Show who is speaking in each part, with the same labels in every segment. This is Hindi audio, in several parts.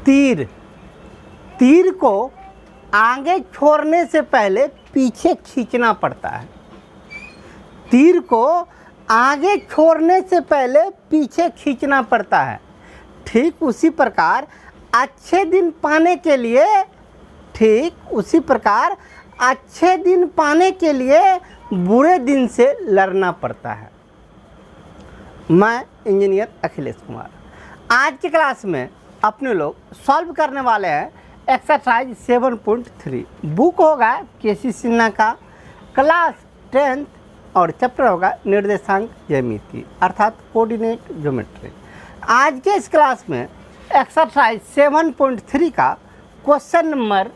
Speaker 1: तीर, तीर को आगे छोड़ने से पहले पीछे खींचना पड़ता है। तीर को आगे छोड़ने से पहले पीछे खींचना पड़ता है। ठीक उसी प्रकार अच्छे दिन पाने के लिए, ठीक उसी प्रकार अच्छे दिन पाने के लिए बुरे दिन से लड़ना पड़ता है। मैं इंजीनियर अखिलेश कुमार। आज की क्लास में अपने लोग सॉल्व करने वाले हैं एक्सरसाइज 7.3। बुक होगा केसी सिन्हा का, क्लास 10th और चैप्टर होगा निर्देशांक ज्यामिति अर्थात कोऑर्डिनेट ज्योमेट्री। आज के इस क्लास में एक्सरसाइज 7.3 का क्वेश्चन नंबर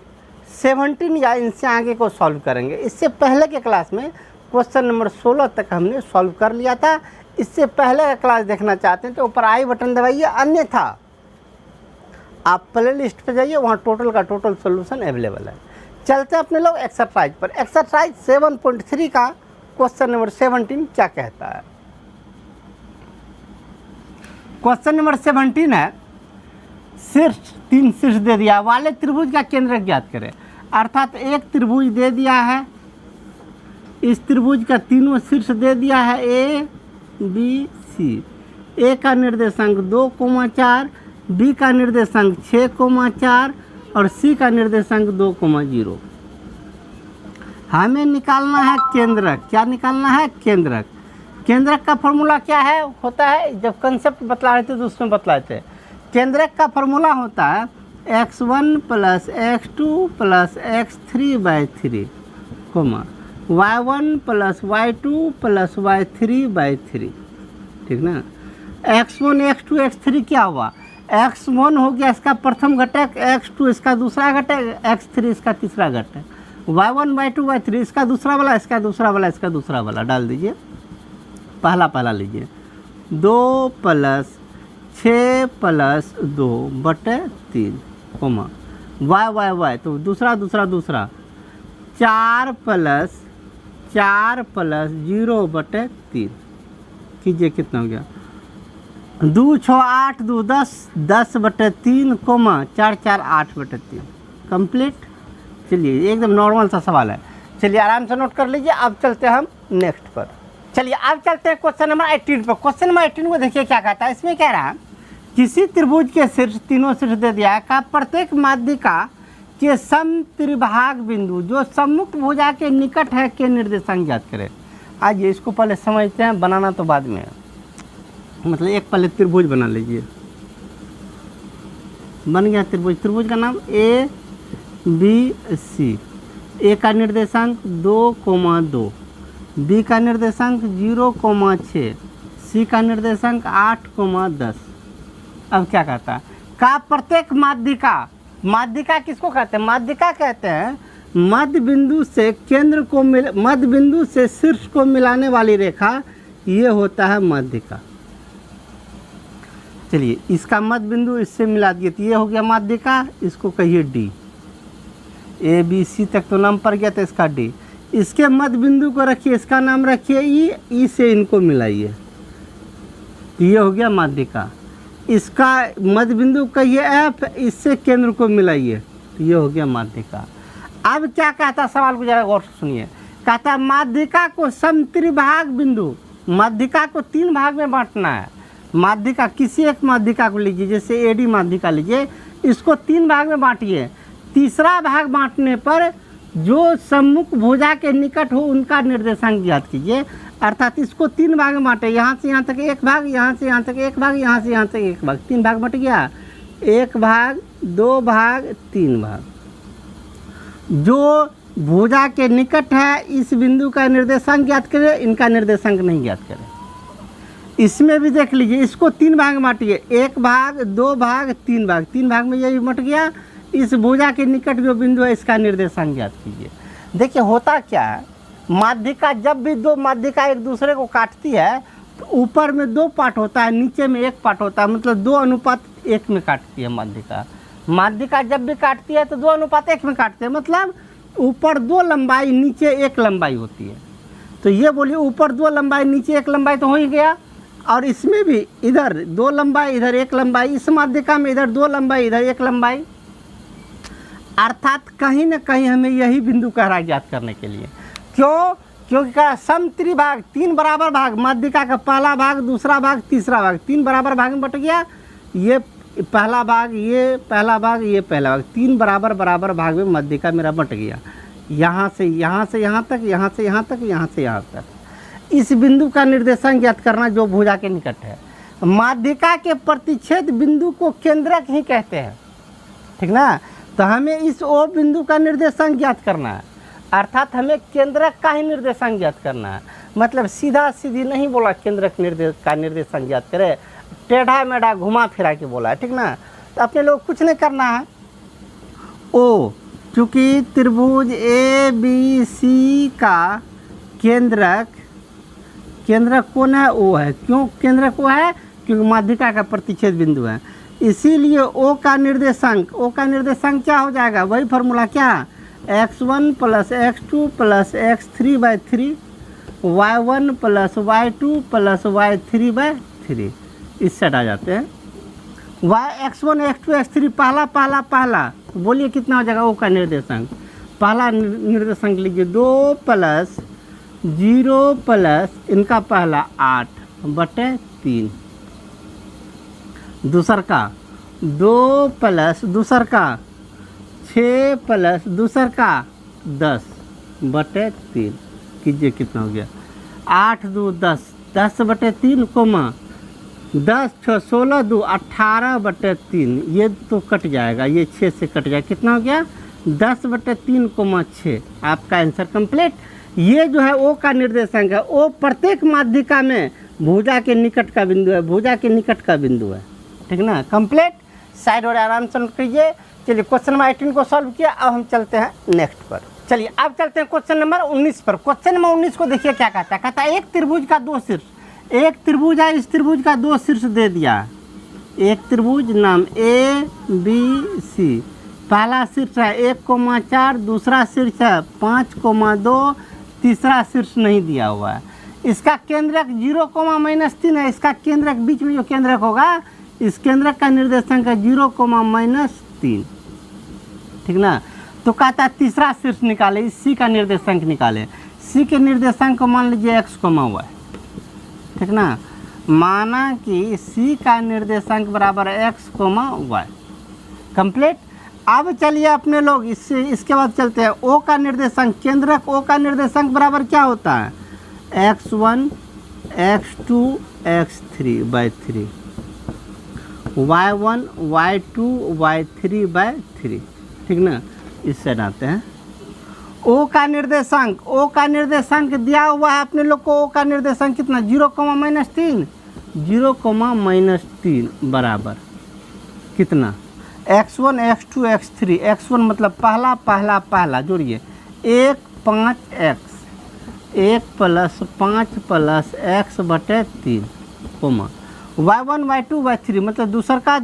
Speaker 1: 17 या इनसे आगे को सॉल्व करेंगे। इससे पहले के क्लास में क्वेश्चन नंबर 16 तक हमने सॉल्व कर लिया था। इससे पहले का क्लास देखना चाहते हैं तो ऊपर आई बटन दबाइए, अन्यथा आप प्ले लिस्ट पर जाइए, वहाँ टोटल का टोटल सोल्यूशन अवेलेबल है। चलते हैं अपने लोग एक्सरसाइज पर। एक्सरसाइज 7.3 का क्वेश्चन नंबर 17 क्या कहता है। क्वेश्चन नंबर 17 है, शीर्ष 3 शीर्ष दे दिया वाले त्रिभुज का केंद्र ज्ञात करें। अर्थात एक त्रिभुज दे दिया है, इस त्रिभुज का तीनों शीर्ष दे दिया है ए बी सी। ए का निर्देशांक 2,4, बी का निर्देशांक 6,4 और सी का निर्देशांक 2,0। हमें निकालना है केंद्रक। क्या निकालना है? केंद्रक। केंद्रक का फॉर्मूला क्या है? होता है, जब कंसेप्ट बतला रहे थे तो उसमें बतलाए थे। केंद्रक का फॉर्मूला होता है x1 + x2 + x3/3, y1 + y2 + y3/3। ठीक ना। x1 x2 x3 क्या हुआ? x1 हो गया इसका प्रथम घटक, x2 इसका दूसरा घटक, x3 इसका तीसरा घटक, y1 y2 y3 इसका दूसरा वाला, इसका दूसरा वाला, इसका दूसरा वाला डाल दीजिए। पहला लीजिए 2 + 6 + 2/3, y तो दूसरा 4 + 0/3 कीजिए। कितना हो गया? 2 6 8 2 10 10/3, 4 4 8/3 कंप्लीट। चलिए एकदम नॉर्मल सा सवाल है, चलिए आराम से नोट कर लीजिए। अब चलते हैं हम नेक्स्ट पर। चलिए अब चलते हैं क्वेश्चन नंबर 18 पर। क्वेश्चन नंबर 18 को देखिए क्या कहता है। इसमें कह रहा है किसी त्रिभुज के शीर्ष, तीनों शीर्ष दे दिया है, का प्रत्येक माध्यिका के समत्रिभाग बिंदु जो सम्मुख भुजा के निकट है के निर्देशांक ज्ञात करें। आइए इसको पहले समझते हैं, बनाना तो बाद में है। मतलब एक पहले त्रिभुज बना लीजिए। बन गया त्रिभुज। त्रिभुज का नाम ए बी सी। ए का निर्देशांक 2,2, बी का निर्देशांक 0,6, सी का निर्देशांक 8,10। अब क्या कहता है? का प्रत्येक माध्यिका, माध्यिका किसको कहते हैं? माध्यिका कहते हैं मध्य बिंदु से केंद्र को मध्य बिंदु से शीर्ष को मिलाने वाली रेखा, ये होता है माध्यिका। चलिए इसका मध्य बिंदु इससे मिला दिए तो ये हो गया माध्यिका। इसको कहिए डी। ए बी सी तक तो नाम पड़ गया था इसका डी। इसके मध्य बिंदु को रखिए, इसका नाम रखिए ई, ई से इनको मिलाइए तो ये हो गया माध्यिका। इसका मध्य बिंदु कहिए एफ, इससे केंद्र को मिलाइए तो ये हो गया माध्यिका। अब क्या कहता है सवाल को जरा गौर से सुनिए। कहता है माध्यिका को समत्रिभाग बिंदु, माध्यिका को 3 भाग में बांटना है। माध्यिका किसी एक माध्यिका को लीजिए, जैसे एडी माध्यिका लीजिए, इसको 3 भाग में बांटिए। तीसरा भाग बांटने पर जो सम्मुख भुजा के निकट हो उनका निर्देशांक ज्ञात कीजिए। अर्थात इसको 3 भाग में बांटे, यहाँ से यहाँ तक 1 भाग, यहाँ से यहाँ तक 1 भाग, यहाँ से यहाँ तक 1 भाग, 3 भाग बट गया। 1 भाग 2 भाग 3 भाग। जो भुजा के निकट है इस बिंदु का निर्देशांक ज्ञात करें, इनका निर्देशांक नहीं ज्ञात करें। इसमें भी देख लीजिए, इसको 3 भाग में बांटिए, 1 भाग 2 भाग 3 भाग, 3 भाग में ये मट गया। इस भुजा के निकट जो बिंदु है इसका निर्देशांक ज्ञात कीजिए। देखिए होता क्या है, माध्यिका जब भी 2 माध्यिका एक दूसरे को काटती है तो ऊपर में 2 पार्ट होता है, नीचे में 1 पार्ट होता है, मतलब 2:1 में काटती है माध्यिका। माध्यिका जब भी काटती है तो 2:1 में काटते हैं, मतलब ऊपर 2 लंबाई नीचे 1 लंबाई होती है। तो ये बोलिए ऊपर 2 लंबाई नीचे 1 लंबाई तो हो ही गया। और इसमें भी इधर 2 लंबाई, इधर 1 लंबाई, इस माध्यिका में इधर 2 लंबाई, इधर 1 लंबाई, अर्थात कहीं न कहीं हमें यही बिंदु का राह ज्ञात करने के लिए। क्यों? क्योंकि क्या समत्रिभाग 3 बराबर भाग, माध्यिका का पहला भाग, दूसरा भाग, तीसरा भाग 3 बराबर भाग में बट गया। ये पहला भाग, ये पहला भाग, ये पहला भाग, 3 बराबर बराबर भाग में माध्यिका मेरा बट गया। यहाँ से यहाँ तक, यहाँ से यहाँ तक, यहाँ से यहाँ तक। इस बिंदु का निर्देशांक ज्ञात करना जो भुजा के निकट है। माध्यिका के प्रतिच्छेद बिंदु को केंद्रक ही कहते हैं, ठीक ना। तो हमें इस ओ बिंदु का निर्देशांक ज्ञात करना है, अर्थात हमें केंद्रक का ही निर्देशांक ज्ञात करना है। मतलब सीधा सीधी नहीं बोला केंद्रक का निर्देशांक ज्ञात करे, टेढ़ा मेढ़ा घुमा फिरा के बोला है, ठीक ना। तो अपने लोग कुछ नहीं करना है। ओ, चूँकि त्रिभुज ए बी सी का केंद्रक कौन है? ओ है। क्यों केंद्रक ओ है? क्योंकि माध्यिका का प्रतिच्छेद बिंदु है। इसीलिए ओ का निर्देशांक क्या हो जाएगा? वही फार्मूला क्या? x1 + x2 + x3/3 y1 + y2 + y3/3। इस सेट आ जाते हैं। x1 x2 x3 पहला बोलिए कितना हो जाएगा? ओ का निर्देशांक पहला निर्देशांक लीजिए 2 + 0 + इनका पहला 8/3, दूसर का 2 + दूसर का 6 + दूसर का 10/3 कीजिए कितना हो गया? 8 2 10, 10/3 कोमा 10 6 16 2 18/3। ये तो कट जाएगा, ये 6 से कट जाएगा, कितना हो गया? 10/3, 6। आपका आंसर कंप्लीट। ये जो है ओ का निर्देशांक है। ओ प्रत्येक माध्यिका में भुजा के निकट का बिंदु है, भुजा के निकट का बिंदु है, ठीक ना। कंप्लीट। साइड और आराम से नोट कीजिए। चलिए क्वेश्चन नंबर 18 को सॉल्व किया, अब हम चलते हैं नेक्स्ट पर। चलिए अब चलते हैं क्वेश्चन नंबर 19 पर। क्वेश्चन नंबर 19 को देखिए क्या कहता है। कहता है एक त्रिभुज का 2 शीर्ष, एक त्रिभुज है, इस त्रिभुज का 2 शीर्ष दे दिया। एक त्रिभुज नाम ABC, पहला शीर्ष है 1,4, दूसरा शीर्ष है 5,2, तीसरा शीर्ष नहीं दिया हुआ है। इसका केंद्रक 0,-3 है। इसका केंद्रक बीच में जो केंद्रक होगा, इस केंद्रक का निर्देशांक है 0,-3, ठीक ना। तो कहता है तीसरा शीर्ष निकाले, इस सी का निर्देशांक निकाले। सी के निर्देशांक को मान लीजिए x, y, ठीक ना। माना कि सी का निर्देशांक बराबर x, y। कंप्लीट। अब चलिए अपने लोग इसके बाद चलते हैं ओ का निर्देशांक। केंद्रक ओ का निर्देशांक बराबर क्या होता है? x1 x2 x3/3, y1 y2 y3/3, ठीक ना। इस साइड आते हैं। ओ का निर्देशांक दिया हुआ है अपने लोग को। ओ का निर्देशांक कितना? 0,-3, 0,-3 बराबर कितना? x1 x2 x3। x1 मतलब पहला जोड़िए 1 5 x, 1 + 5 + x/3, y1 y2 y3 मतलब दूसर का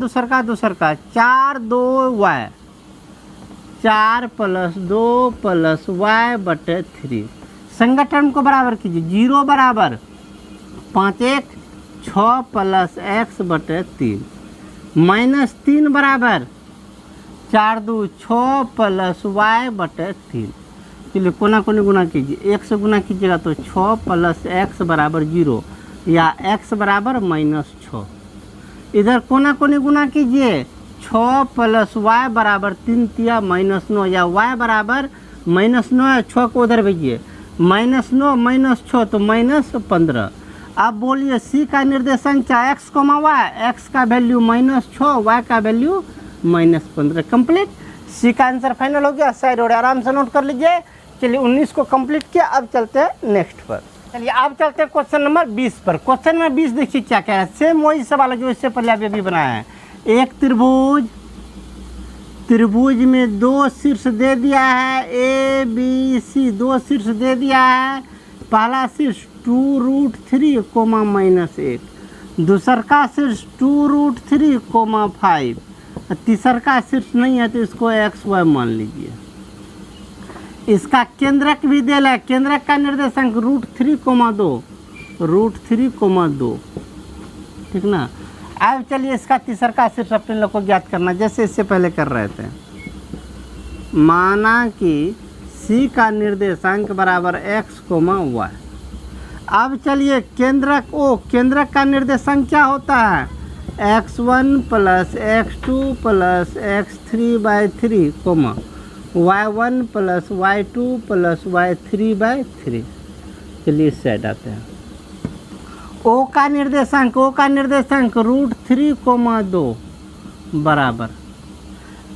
Speaker 1: 4 2 y, 4 + 2 + y/3। संगठन को बराबर कीजिए। 0 बराबर 5 1 6 + x/3, -3 बराबर 4 2 6 + y/3। चलिए कोना कोनी गुना कीजिए। 1 से गुना कीजिएगा तो 6 + x बराबर 0 या x बराबर -6। इधर कोना कोनी गुना कीजिए। 6 + y बराबर 3 तिया -9 या y बराबर -9 है। 6 को उधर भेजिए, -9 -6 तो -15। अब बोलिए सी का निर्देशांक क्या? x, y। x का वैल्यू -6, y का वैल्यू -15। कंप्लीट। सी का आंसर फाइनल हो गया। साइड और आराम से नोट कर लीजिए। चलिए 19 को कंप्लीट किया, अब चलते हैं नेक्स्ट पर। चलिए अब चलते हैं क्वेश्चन नंबर 20 पर। क्वेश्चन नंबर 20 देखिए क्या कह रहा है। सेम वही सवाल है जो इससे पहले अभी बनाया है। एक त्रिभुज में 2 शीर्ष दे दिया है, ABC 2 शीर्ष दे दिया है। पहला शीर्ष 2√3, -1, दूसर का शीर्ष 2√3, 5, तीसर का शीर्ष नहीं है तो इसको x y मान लीजिए। इसका केंद्रक भी दिया है। केंद्रक का निर्देशांक √3, 2, ठीक ना। अब चलिए इसका तीसरा का सिर्फ अपने लोग को ज्ञात करना, जैसे इससे पहले कर रहे थे। माना कि सी का निर्देशांक बराबर x, y। अब चलिए केंद्रक ओ, केंद्रक का निर्देशांक क्या होता है, x1 plus x2 plus x3/3, y1 plus y2 plus y3/3। चलिए इस साइड आते हैं। ओ का निर्देशांक √3, 2 बराबर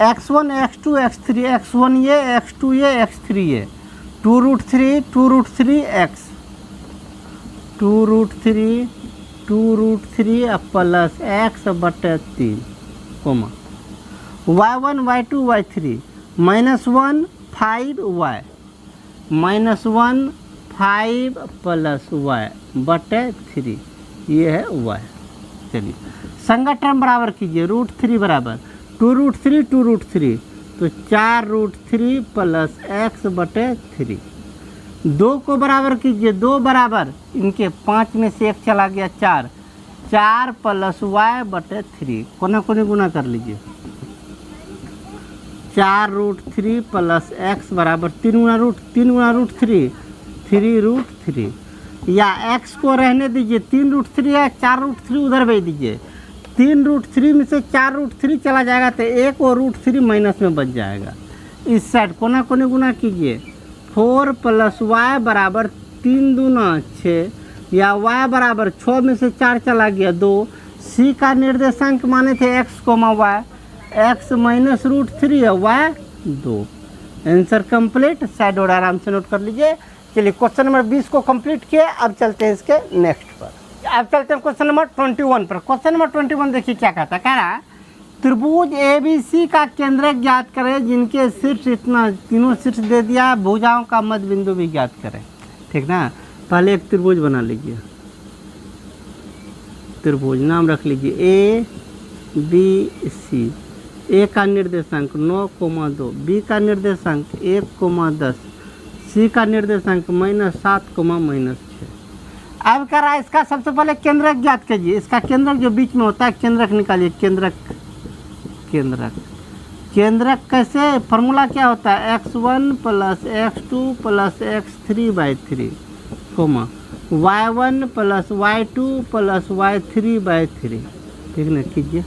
Speaker 1: x1 x2 x3, x1 ये, x2 ये, x3 ये, 2√3 x, 2√3 plus x/3, y1 y2 y3 -1 5y, -1 5 plus y/3, ये है y। चलिए संगत टर्म बराबर कीजिए, √3 बराबर 2√3 तो 4√3 प्लस x/3। 2 को बराबर कीजिए, 2 बराबर इनके 5 में से 1 चला गया 4, 4 प्लस y/3, कोना कोनी गुना कर लीजिए। 4√3 प्लस x बराबर 3 गुना √3, 3√3, या x को रहने दीजिए, 3√3 है, 4√3 उधर भेज दीजिए। 3√3 में से 4√3 चला जाएगा तो 1 और √3 माइनस में बच जाएगा। इस साइड कोना कोनी गुना कीजिए, 4 प्लस y बराबर 3 दूना 6, या y बराबर 6 में से 4 चला गया 2। सी का निर्देशांक माने थे x, y, x माइनस √3 है, y 2। Answer complete. साइड और आराम से नोट कर लीजिए। चलिए क्वेश्चन नंबर 20 को कंप्लीट किए, अब चलते हैं इसके नेक्स्ट पर। अब चलते हैं क्वेश्चन नंबर 21 पर। क्वेश्चन नंबर 21 देखिए क्या कहता है, कह रहा है त्रिभुज ABC का केंद्रक ज्ञात करें जिनके शीर्ष इतना, तीनों शीर्ष दे दिया, भुजाओं का मध्य बिंदु भी ज्ञात करें। ठीक ना। पहले एक त्रिभुज बना लीजिए, त्रिभुज नाम रख लीजिए ABC। ए का निर्देशांक 9,2, बी का निर्देशांक 1,10, सी का निर्देशांक -7, -6। अब कह रहा है इसका सबसे पहले केंद्रक ज्ञात कीजिए। इसका केंद्रक जो बीच में होता है केंद्रक निकालिए। केंद्रक कैसे, फार्मूला क्या होता है, x1 plus x2 plus x3/3, y1 plus y2 plus y3/3। ठीक ना, कीजिए।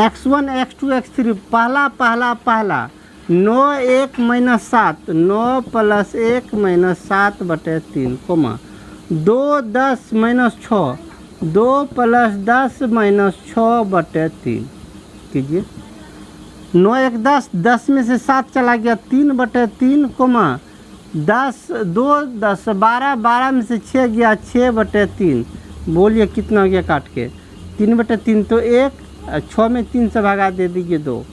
Speaker 1: x1 x2 x3 पहला 9 1 -7, 9 प्लस 1 -7/3, 2 10 -6, 2 प्लस 10 -6/3। कीजिए। 9 1 10, 10 में से 7 चला गया 3/3, 10 2 10 12, 12 में से 6 गया 6/3। बोलिए कितना हो गया काट के, 3/3 तो 1, 6 में 3 से भगा दे दीजिए 2।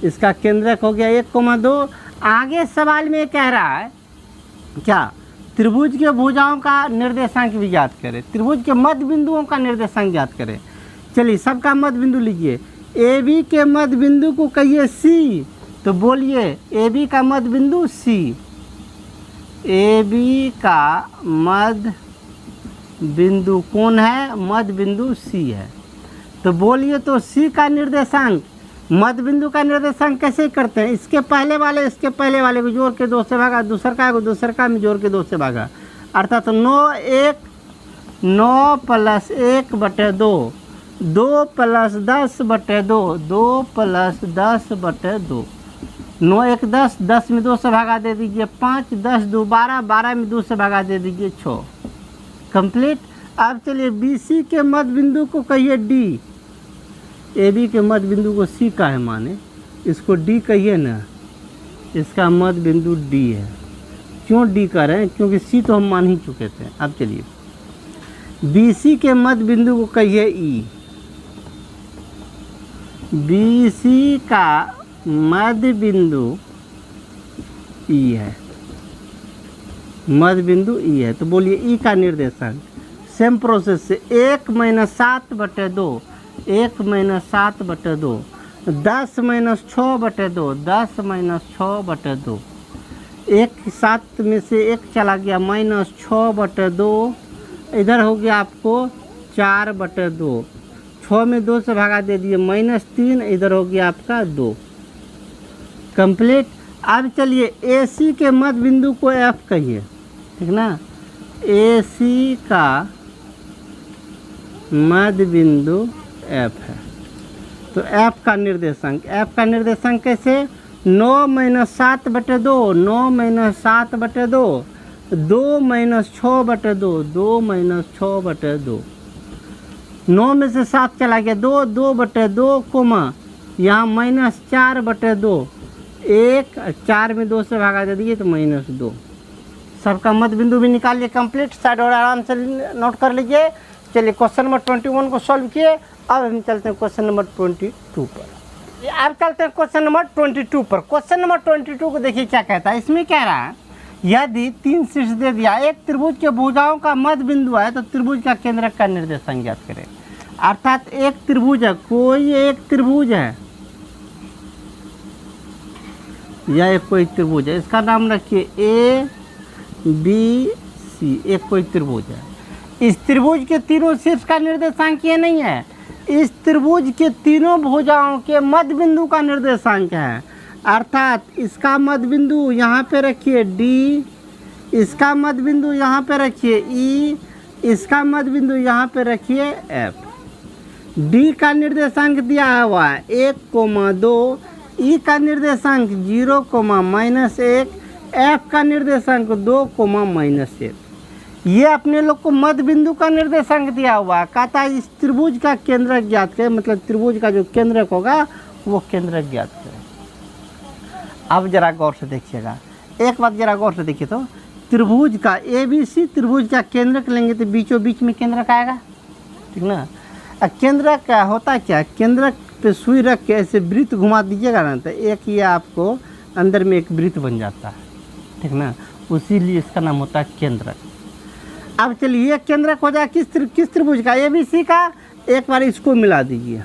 Speaker 1: इसका केंद्रक हो गया 1,2। आगे सवाल में कह रहा है क्या, त्रिभुज के भुजाओं का निर्देशांक भी ज्ञात करें, त्रिभुज के मध्य बिंदुओं का निर्देशांक ज्ञात करें। चलिए सबका मध्य बिंदु लीजिए। ए बी के मध्य बिंदु को कहिए सी, तो बोलिए ए बी का मध्य बिंदु सी। ए बी का मध्य बिंदु कौन है, मध्य बिंदु सी है। तो बोलिए तो सी का निर्देशांक, मध्य बिंदु का निर्देशांक कैसे करते हैं, इसके पहले वाले को जोड़ के 2 से भागा, दूसर का में जोड़ के 2 से भागा, अर्थात 9 प्लस 1/2, 2 प्लस 10/2, 2 प्लस 10/2, 9 1 10, 10 में 2 से भागा दे दीजिए 5, 10 2 12, 12 में 2 से भागा दे दीजिए 6। कंप्लीट। अब चलिए BC के मध्य बिंदु को कहिए D, AB के मध्य बिंदु को C का है माने, इसको D कहिए ना, इसका मध्य बिंदु D है। क्यों D कर रहे हैं, क्योंकि C तो हम मान ही चुके थे। अब चलिए BC के मध्य बिंदु को कहिए E, BC का मध्य बिंदु E है, मध्य बिंदु E है। तो बोलिए E का निर्देशांक सेम प्रोसेस से 1 - 7/2, 1 - 7/2, 10 - 6/2, 10 - 6/2, 1 7 में से 1 चला गया -6/2, इधर हो गया आपको 4/2, 6 में 2 से भागा दे दिए -3, इधर हो गया आपका 2, कंप्लीट। अब चलिए ए सी के मध्य बिंदु को एफ कहिए, ठीक ना। ए सी का मध्य बिंदु एफ है, तो एफ का निर्देशांक, एफ का निर्देशांक कैसे, 9 - 7/2, 9 - 7/2, 2 - 6/2, 2 - 6/2, 9 में से 7 चला गया 2, 2/2 कोमा यहाँ -4/2, 1, 4 में 2 से भागा दे दिए तो -2। सबका मध्य बिंदु भी निकालिए कंप्लीट, साइड और आराम से नोट कर लीजिए। चलिए क्वेश्चन नंबर 21 को सॉल्व किए। अब हम चलते हैं क्वेश्चन नंबर 22 पर। अब चलते हैं क्वेश्चन नंबर 22 पर। क्वेश्चन नंबर 22 को देखिए क्या कहता है। इसमें कह रहा है यदि 3 शीर्ष दे दिया, एक त्रिभुज के भुजाओं का मध्य बिंदु है तो त्रिभुज का केंद्रक का निर्देशांक ज्ञात करें। अर्थात एक त्रिभुज है, कोई एक त्रिभुज है या एक कोई त्रिभुज है, इसका नाम रखिए ए बी सी, एक कोई त्रिभुज है। इस त्रिभुज के तीनों शीर्ष का निर्देशांक ये नहीं है, इस त्रिभुज के तीनों भुजाओं के मध्य बिंदु का निर्देशांक है। अर्थात इसका मध्य बिंदु यहाँ पे रखिए डी, इसका मध्य बिंदु यहाँ पे रखिए ई, इसका मध्य बिंदु यहाँ पे रखिए एफ। डी का निर्देशांक दिया हुआ है 1,2, ई का निर्देशांक 0,-1, एफ का निर्देशांक 2,-1। ये अपने लोग को मध्य बिंदु का निर्देशांक दिया हुआ है। कहता है इस त्रिभुज का केंद्रक ज्ञात करें, मतलब त्रिभुज का जो केंद्रक होगा वो केंद्रक ज्ञात करें। अब जरा गौर से देखिएगा, एक बात जरा गौर से देखिए तो त्रिभुज का ए बी सी त्रिभुज का केंद्रक लेंगे तो बीचों बीच में केंद्रक आएगा, ठीक ना। केंद्रक क्या होता है, क्या केंद्रक पे सुई रख के ऐसे वृत्त घुमा दीजिएगा ना तो एक ये आपको अंदर में एक वृत्त बन जाता है, ठीक ना। उसी लिए इसका नाम होता है केंद्रक। अब चलिए ये केंद्रक हो जाए किस त्रिभुज का, ए बी सी का। एक बार इसको मिला दीजिए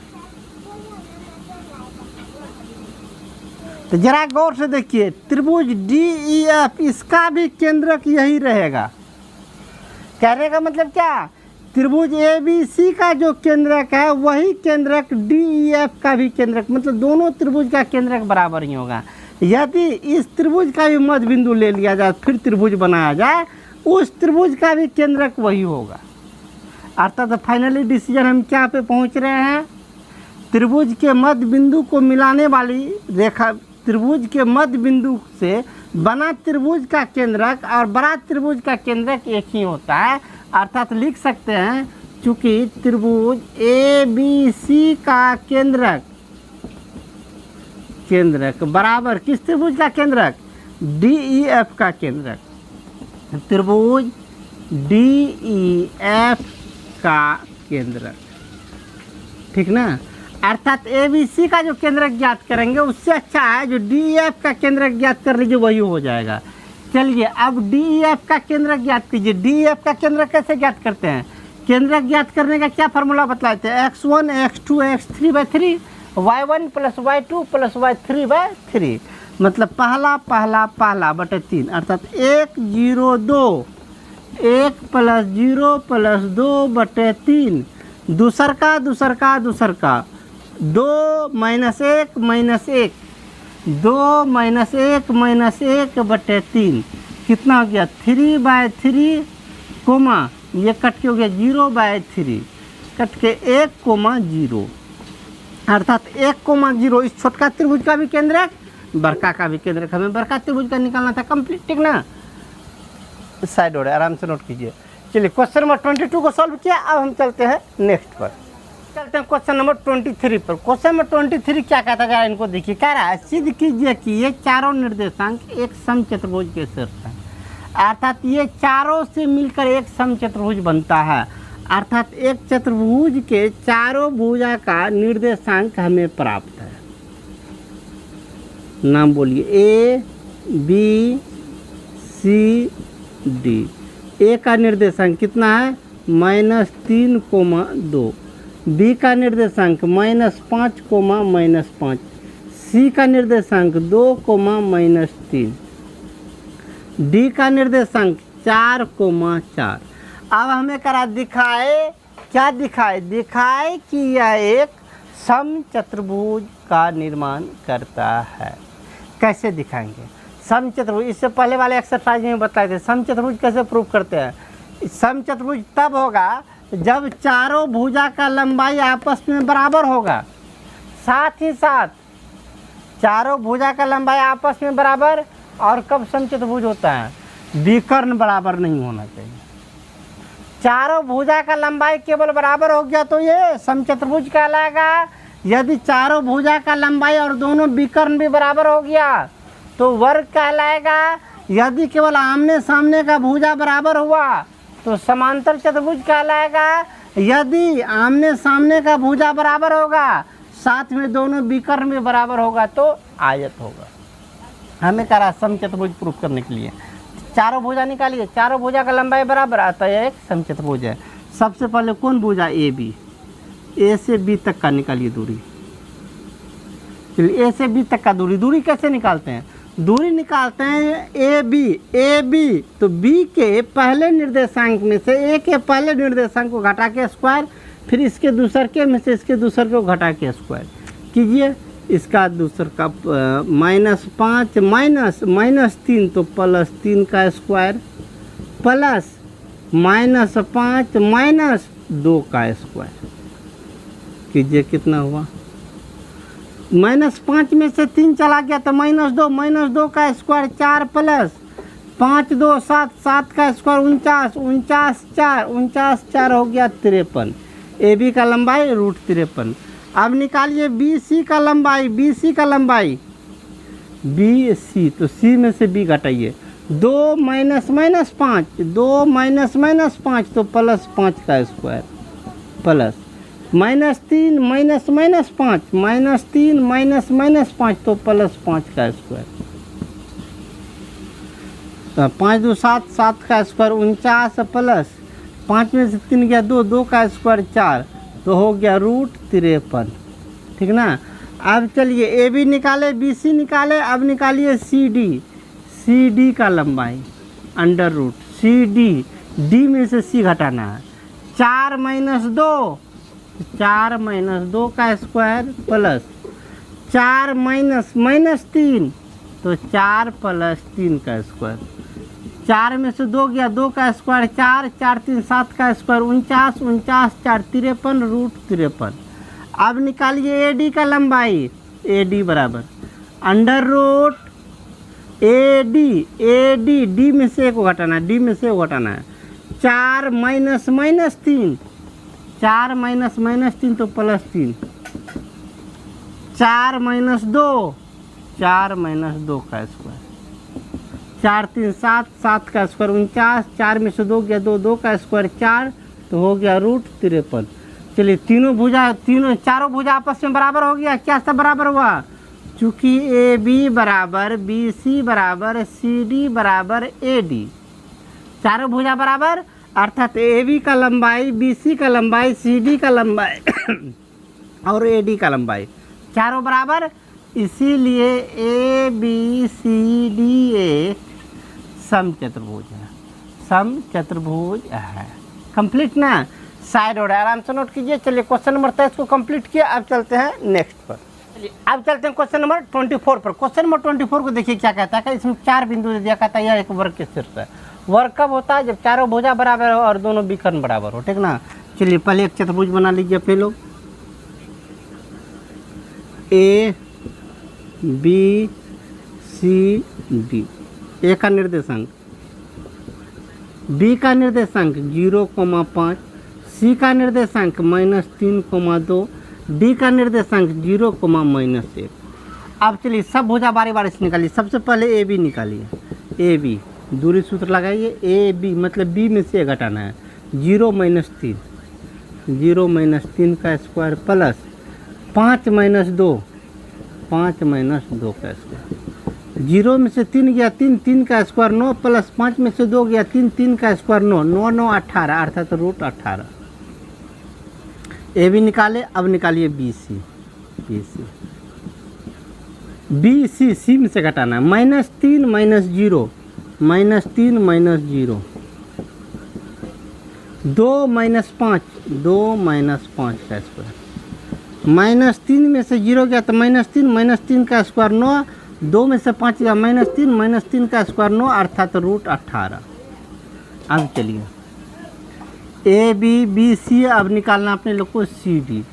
Speaker 1: तो जरा गौर से देखिए त्रिभुज डी ई एफ इसका भी केंद्रक यही रहेगा। कहने का मतलब क्या, त्रिभुज ए बी सी का जो केंद्रक है वही केंद्रक डी ई एफ का भी केंद्रक, मतलब दोनों त्रिभुज का केंद्रक बराबर ही होगा। यदि इस त्रिभुज का भी मध्य बिंदु ले लिया जाए फिर त्रिभुज बनाया जाए, उस त्रिभुज का भी केंद्रक वही होगा। अर्थात फाइनली डिसीजन हम क्या पे पहुंच रहे हैं, त्रिभुज के मध्य बिंदु को मिलाने वाली रेखा, त्रिभुज के मध्य बिंदु से बना त्रिभुज का केंद्रक और बड़ा त्रिभुज का केंद्रक एक ही होता है। अर्थात लिख सकते हैं चूंकि त्रिभुज ए बी सी का केंद्रक बराबर किस त्रिभुज का केंद्रक, डी ई एफ का केंद्रक, त्रिभुज डी ई एफ का केंद्रक, ठीक ना। अर्थात ए बी सी का जो केंद्रक ज्ञात करेंगे उससे अच्छा है जो डी ई एफ का केंद्रक ज्ञात कर लीजिए, वही हो जाएगा। चलिए अब डी ई एफ का केंद्रक ज्ञात कीजिए। डी ई एफ का केंद्रक कैसे ज्ञात करते हैं, केंद्रक ज्ञात करने का क्या फार्मूला बतलाए थे, x1 x2 x3/3 y1 + y2 + y3/3, मतलब पहला बटे 3, अर्थात 1 0 2, 1 + 0 + 2/3, दूसर का 2 - 1 2 - 1 2 - 1/3 कितना हो गया 3/3, कोमा ये कट के हो गया 0/3, कट के 1,0, अर्थात 1,0 इस छोटका त्रिभुज का भी केंद्रक बड़का का भी केंद्रक। हमें बड़का त्रिभुज का निकालना था कंप्लीट, ठीक ना। साइड हो रहा है, आराम से नोट कीजिए। चलिए क्वेश्चन नंबर 22 को सॉल्व किया। अब हम चलते हैं नेक्स्ट पर, चलते हैं क्वेश्चन नंबर 23 पर। क्वेश्चन नंबर 23 क्या कहता है, इनको देखिए। कह रहा है सिद्ध कीजिए कि ये चारों निर्देशांक एक समचतुर्भुज के शीर्ष हैं। अर्थात ये चारों से मिलकर एक समचतुर्भुज बनता है। अर्थात एक चतुर्भुज के चारों भुजा का निर्देशांक हमें प्राप्त है। नाम बोलिए, ए बी सी डी। ए का निर्देशांक कितना है -3,2, बी का निर्देशांक -5, -5, सी का निर्देशांक 2, -3, डी का निर्देशांक 4, 4। अब हमें करा दिखाए क्या दिखाए? दिखाए कि यह एक समचतुर्भुज का निर्माण करता है। कैसे दिखाएंगे समचतुर्भुज? इससे पहले वाले एक्सरसाइज में बताए थे समचतुर्भुज कैसे प्रूव करते हैं। समचतुर्भुज तब होगा जब चारों भुजा का लंबाई आपस में बराबर होगा, साथ ही साथ चारों भुजा का लंबाई आपस में बराबर। और कब समचतुर्भुज होता है? विकर्ण बराबर नहीं होना चाहिए। चारों भुजा का लंबाई केवल बराबर हो गया तो ये समचतुर्भुज कहलाएगा। यदि चारों भुजा का लंबाई और दोनों विकर्ण भी बराबर हो गया तो वर्ग कहलाएगा। यदि केवल आमने सामने का भुजा बराबर हुआ तो समांतर चतुर्भुज कहलाएगा। यदि आमने सामने का भुजा बराबर होगा, साथ में दोनों विकर्ण भी बराबर होगा तो आयत होगा। हमें कहा समचतुर्भुज प्रूफ करने के लिए चारों भुजा निकालिए। चारों भुजा का लंबाई बराबर आता है, एक समचतुर्भुज है। सबसे पहले कौन भुजा? A B. ए से बी तक का निकालिए दूरी। चलिए ए से बी तक का दूरी कैसे निकालते हैं? दूरी निकालते हैं ए बी तो बी के पहले निर्देशांक में से ए के पहले निर्देशांक को घटा के स्क्वायर, फिर इसके दूसर के में से इसके दूसर को घटा के स्क्वायर कीजिए। इसका दूसर का -5 -3 तो +3 का स्क्वायर प्लस -5 -2 का स्क्वायर कीजिए। कितना हुआ? -5 में से 3 चला गया तो -2 का स्क्वायर 4 प्लस 5 2 7 7 का स्क्वायर 49 4 हो गया 53। ए बी का लंबाई √53। अब निकालिए बी सी का लंबाई। बी सी तो सी में से बी घटाइए। 2 -5 2 -5 तो +5 का स्क्वायर प्लस -3 -5 तो +5 का स्क्वायर। 5 2 7 7 का स्क्वायर 49 प्लस 5 में से 3 गया 2 का स्क्वायर 4 तो हो गया √53। ठीक ना। अब चलिए ए बी निकाले, बी सी निकाले। अब निकालिए सी डी का लंबाई √, सी डी में से सी घटाना है। 4 - 2 का स्क्वायर प्लस 4 -3 तो 4 + 3 का स्क्वायर। 4 में से 2 गया 2 का स्क्वायर 4 4 3 7 का स्क्वायर 49 4 53 √53। अब निकालिए ए डी का लंबाई। ए डी बराबर √ ए डी में से एक घटाना है, 4 -3 4 -3 तो +3 4 -2 का स्क्वायर 4 3 7 7 का स्क्वायर 49 4 में से 2 गया 2 का स्क्वायर 4 तो हो गया √53। चलिए चारों भुजा आपस में बराबर हो गया। क्या सब बराबर हुआ? चूँकि ए बी बराबर बी सी बराबर सी डी बराबर ए डी, चारों भुजा बराबर अर्थात ए बी का लंबाई, बी सी का लंबाई, सी डी का लंबाई और ए डी का लंबाई चारों बराबर। इसीलिए ए बी सी डी एक समचतुर्भुज है। कंप्लीट ना? साइड हो रहा है, आराम से नोट कीजिए। चलिए क्वेश्चन नंबर 23 को कंप्लीट किया। अब चलते हैं नेक्स्ट पर। अब चलते हैं क्वेश्चन नंबर 24 पर। क्वेश्चन नंबर 24 को देखिए क्या कहता है। इसमें 4 बिंदु दे दिया, कहता है यह एक वर्ग के शीर्ष है। वर्ग कब होता है? जब चारों भुजा बराबर हो और दोनों विकर्ण बराबर हो। ठीक ना। चलिए पहले एक चतुर्भुज बना लीजिए अपने लोग। A B C D. ए का निर्देशांक, बी का निर्देशांक 0,5, सी का निर्देशांक -3,2, डी का निर्देशांक 0,-1। अब चलिए सब भुजा बारी बारी से निकालिए। सबसे पहले ए बी निकालिए। ए बी दूरी सूत्र लगाइए। ए बी मतलब बी में से घटाना है। 0 - 3 का स्क्वायर प्लस 5 - 2 का स्क्वायर। 0 में से 3 गया 3 का स्क्वायर 9 प्लस 5 में से 2 गया 3 का स्क्वायर 9 9 18 अर्थात √18। ए बी निकाले। अब निकालिए बी सी सी में से घटाना है। -3 - 0 -3 - 0 2 माइनस 5, 2 माइनस 5 का स्क्वायर, -3 में से 0 गया तो -3 का स्क्वायर 9, 2 में से 5 गया -3 का स्क्वायर 9 अर्थात √18। अब चलिए ABC अब निकालना अपने लोग को CD,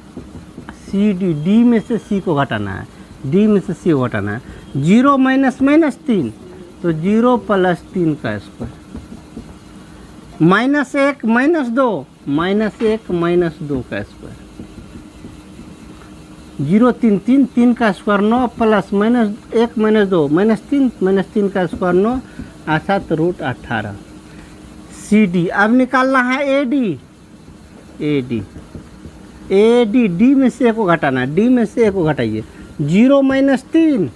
Speaker 1: D में से C को घटाना है, D में से C को घटाना है। 0 माइनस 3 तो 0 प्लस 3 का स्क्वायर, -1 -1 -2 का स्क्वायर, 0 3 3 का स्क्वायर 9 प्लस -1 -2 -3 का स्क्वायर 9 अर्थात √18। CD अब निकालना है AD, D में से 1 को घटाना है, D में से 1 को घटाइए। 0 माइनस 3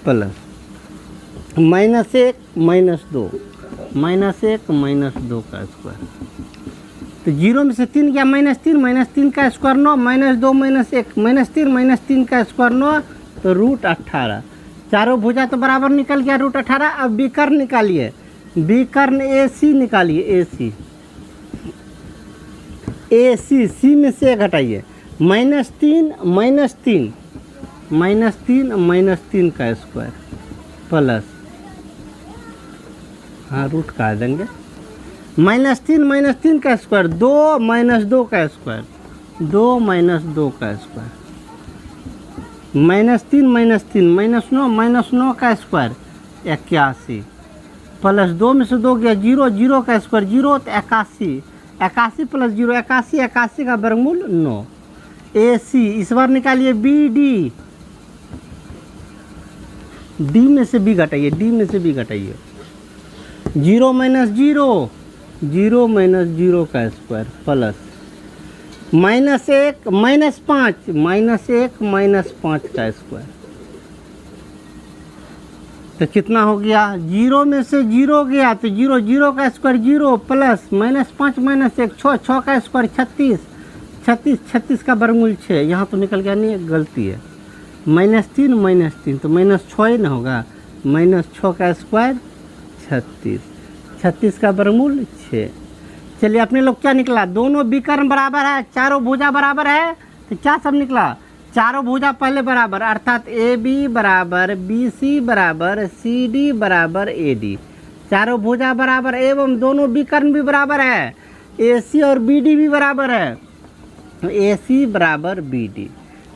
Speaker 1: प्लस -1 -2 का स्क्वायर, तो 0 में से 3 गया -3 का स्क्वायर 9 -2 -1 -3 का स्क्वायर 9 तो √18। चारों भुजा तो बराबर निकल गया √18। अब विकर्ण निकालिए, विकर्ण AC निकालिए, AC C में से घटाइए, -3 का स्क्वायर प्लस, हाँ रूट काट देंगे, -3 का स्क्वायर 2 -2 का स्क्वायर, 2 -2 का स्क्वायर, -3 -9 का स्क्वायर 81 प्लस 2 में से 2 गया 0 का स्क्वायर 0 तो 81 प्लस 0 81 का वर्गमूल 9। AC इस बार निकालिए BD, D में से B घटाइए, 0 माइनस 0 का स्क्वायर प्लस -1 -5 का स्क्वायर, तो कितना हो गया? 0 में से 0 गया तो 0 का स्क्वायर 0 प्लस -5 -1 6 का स्क्वायर 36 का वर्गमूल 6। यहाँ तो निकल गया, नहीं गलती है, -3 तो -6 ही ना होगा, -6 का स्क्वायर 36 का वर्गमूल 6। चलिए अपने लोग क्या निकला? दोनों विकर्ण बराबर है, चारों भुजा बराबर है, तो क्या सब निकला? चारों भुजा पहले बराबर अर्थात AB बराबर BC बराबर CD बराबर AD, चारों भुजा बराबर एवं दोनों विकर्ण भी बराबर है, AC और BD भी बराबर है, AC बराबर BD,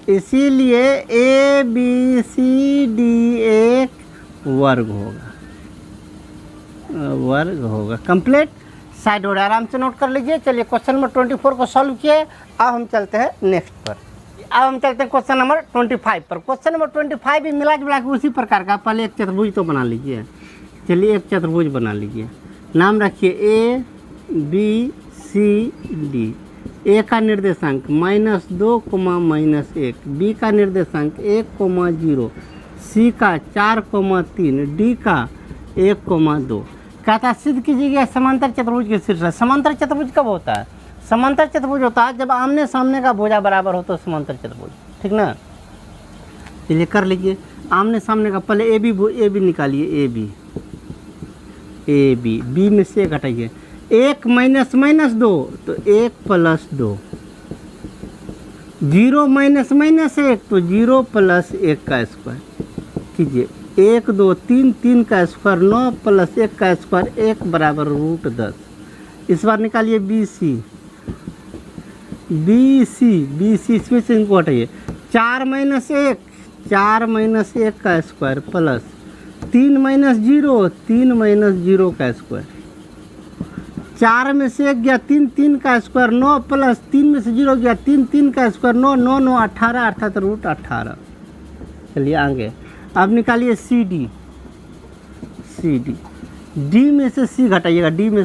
Speaker 1: इसीलिए ABCD एक वर्ग होगा। कंप्लीट साइड हो रहा है, आराम से नोट कर लीजिए। चलिए क्वेश्चन नंबर 24 को सॉल्व किए। अब हम चलते हैं नेक्स्ट पर, अब हम चलते हैं क्वेश्चन नंबर 25 पर। क्वेश्चन नंबर 25 भी मिला जुला के उसी प्रकार का, पहले एक चतुर्भुज तो बना लीजिए। चलिए एक चतुर्भुज बना लीजिए, नाम रखिए ABCD। A का निर्देशांक -2, -1, B का निर्देशांक 1, 0, C का 4, 3, D का 1, 2। कहता सिद्ध कीजिएगा समांतर चतुर्भुज के शीर्षक। समांतर चतुर्भुज कब होता है? समांतर चतुर्भुज होता है जब आमने सामने का भुजा बराबर हो तो समांतर चतुर्भुज, ठीक ना। चलिए कर लीजिए आमने सामने का, पहले AB निकालिए, AB B में से घटाइए, 1 -2 तो 1 + 2, 0 -1 तो 0 + 1 का स्क्वायर कीजिए, 1 2 3 का स्क्वायर 9 + 1 का स्क्वायर 1 बराबर √10। इस बार निकालिए BC इसमें से इनको हटाइए, 4 - 1 का स्क्वायर प्लस 3 - 0 का स्क्वायर, 4 में से 1 गया 3 का स्क्वायर 9 प्लस 3 में से 0 गया 3 का स्क्वायर 9 9 18 अर्थात √18। चलिए आगे, अब निकालिए CD D में से C घटाइएगा, 1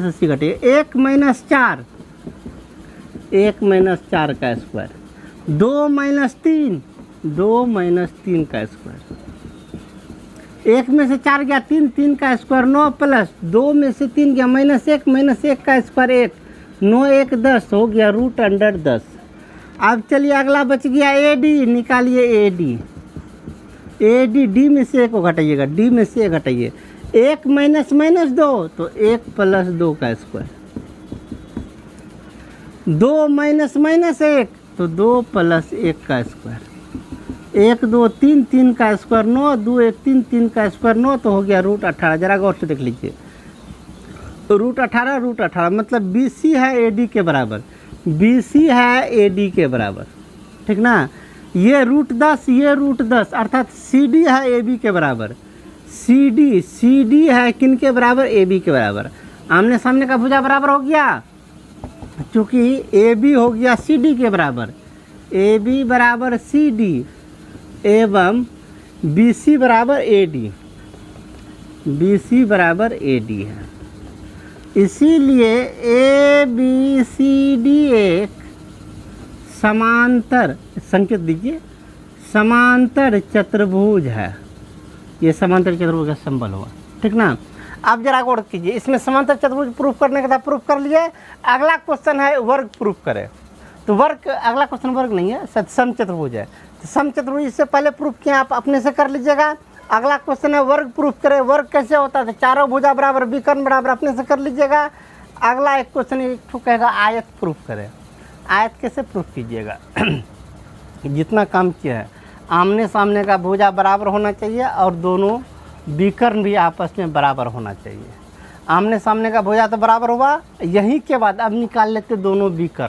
Speaker 1: - 4 का स्क्वायर, 2 - 3 का स्क्वायर, 1 में से 4 गया 3 का स्क्वायर 9 प्लस 2 में से 3 गया -1 का स्क्वायर 1 9 1 10 हो गया √10। अब चलिए अगला बच गया AD, निकालिए AD D में से 1 को घटाइए, 1 माइनस माइनस 2 तो 1 प्लस 2 का स्क्वायर, 2 माइनस माइनस 1 तो 2 प्लस 1 का स्क्वायर, 1 2 3 3 का स्क्वायर 9, 2 1 3 3 का स्क्वायर 9 तो हो गया √18। जरा गौर से देख लीजिए, √18 मतलब BC है AD के बराबर, BC है AD के बराबर, ठीक ना। ये √10 ये √10 अर्थात CD है AB के बराबर, CD है किन के बराबर, AB के बराबर। आमने सामने का भुजा बराबर हो गया, चूँकि AB हो गया CD के बराबर, AB बराबर CD एवं BC बराबर AD, BC बराबर AD है। इसीलिए ABCD एक समांतर, संकेत दीजिए, समांतर चतुर्भुज है। ये समांतर चतुर्भुज का सिंबल हुआ, ठीक ना। अब जरा गौर कीजिए, इसमें समांतर चतुर्भुज प्रूफ करने के बाद प्रूफ कर लिए। अगला क्वेश्चन है वर्ग प्रूफ करें, तो वर्ग, अगला क्वेश्चन वर्ग नहीं है, सम चतुर्भुज है। तो सम चतुर्भुज इससे पहले प्रूफ किया, आप अपने से कर लीजिएगा। अगला क्वेश्चन है वर्ग प्रूफ करें। वर्ग कैसे होता है, तो चारों भुजा बराबर विकर्ण बराबर, अपने से कर लीजिएगा। अगला एक क्वेश्चन एक तो कहेगा आयत प्रूफ करें। आयत कैसे प्रूफ कीजिएगा जितना काम किया है, आमने सामने का भुजा बराबर होना चाहिए और दोनों विकर्ण भी आपस में बराबर होना चाहिए। आमने सामने का भुजा तो बराबर हुआ, यहीं के बाद अब निकाल लेते दोनों विकर्ण।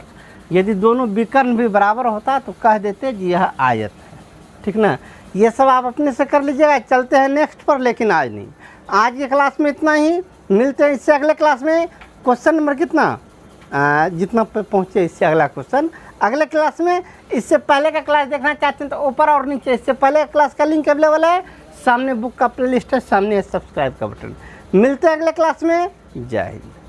Speaker 1: यदि दोनों विकर्ण भी बराबर होता तो कह देते जी यह आयत है, ठीक ना। ये सब आप अपने से कर लीजिएगा। चलते हैं नेक्स्ट पर, लेकिन आज नहीं, आज की क्लास में इतना ही। मिलते हैं इससे अगले क्लास में। क्वेश्चन नंबर कितना, जितना पे पहुँचे इससे अगला क्वेश्चन अगले क्लास में। इससे पहले का क्लास देखना चाहते हैं तो ऊपर और नीचे इससे पहले का क्लास का लिंक अवेलेबल है, सामने बुक का प्लेलिस्ट है, सामने सब्सक्राइब का बटन। मिलते हैं अगले क्लास में। जय हिंद।